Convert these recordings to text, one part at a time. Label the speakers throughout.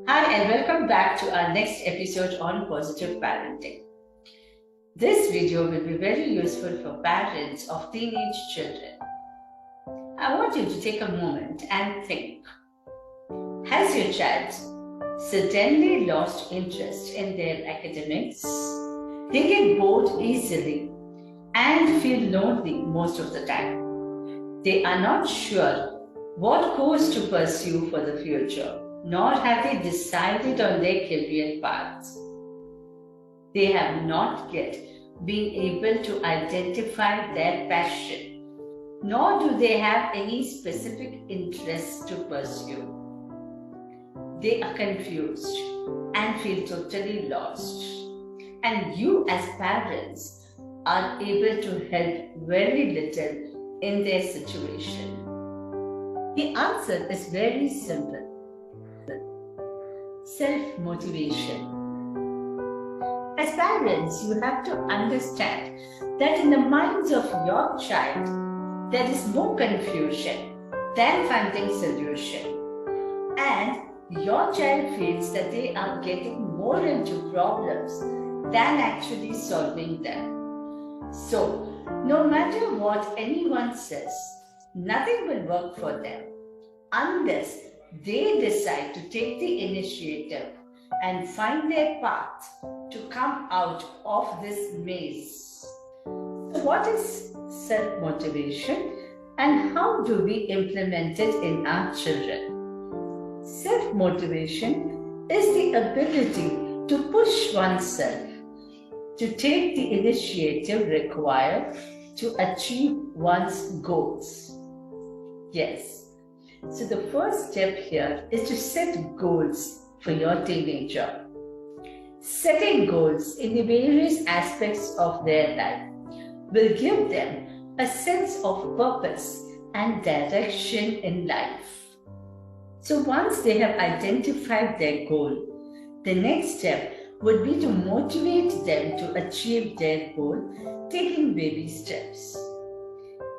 Speaker 1: Hi, and welcome back to our next episode on positive parenting. This video will be very useful for parents of teenage children. I want you to take a moment and think. Has your child suddenly lost interest in their academics? They get bored easily and feel lonely most of the time. They are not sure what course to pursue for the future, nor have they decided on their career paths. They have not yet been able to identify their passion, nor do they have any specific interests to pursue. They are confused and feel totally lost. And you as parents are able to help very little in their situation. The answer is very simple. Self-motivation. As parents, you have to understand that in the minds of your child, there is more confusion than finding solution. And your child feels that they are getting more into problems than actually solving them. So, no matter what anyone says, nothing will work for them unless they decide to take the initiative and find their path to come out of this maze. So what is self-motivation and how do we implement it in our children? Self-motivation is the ability to push oneself to take the initiative required to achieve one's goals. Yes. So the first step here is to set goals for your teenager. Setting goals in the various aspects of their life will give them a sense of purpose and direction in life. So once they have identified their goal, the next step would be to motivate them to achieve their goal, taking baby steps.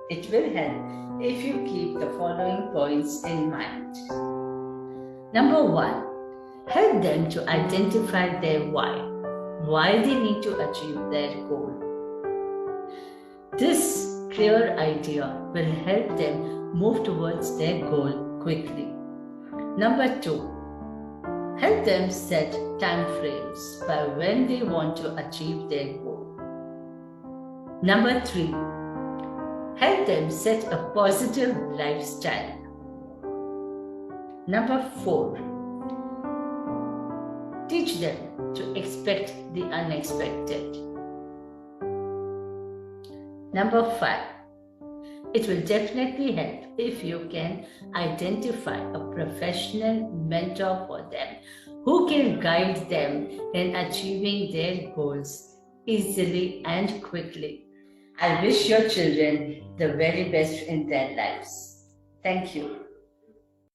Speaker 1: It will help if you keep the following points in mind. Number 1, help them to identify their why they need to achieve their goal. This clear idea will help them move towards their goal quickly. Number 2, help them set time frames by when they want to achieve their goal. Number 3, help them set a positive lifestyle. Number 4, teach them to expect the unexpected. Number 5, it will definitely help if you can identify a professional mentor for them who can guide them in achieving their goals easily and quickly. I wish your children the very best in their lives. Thank you.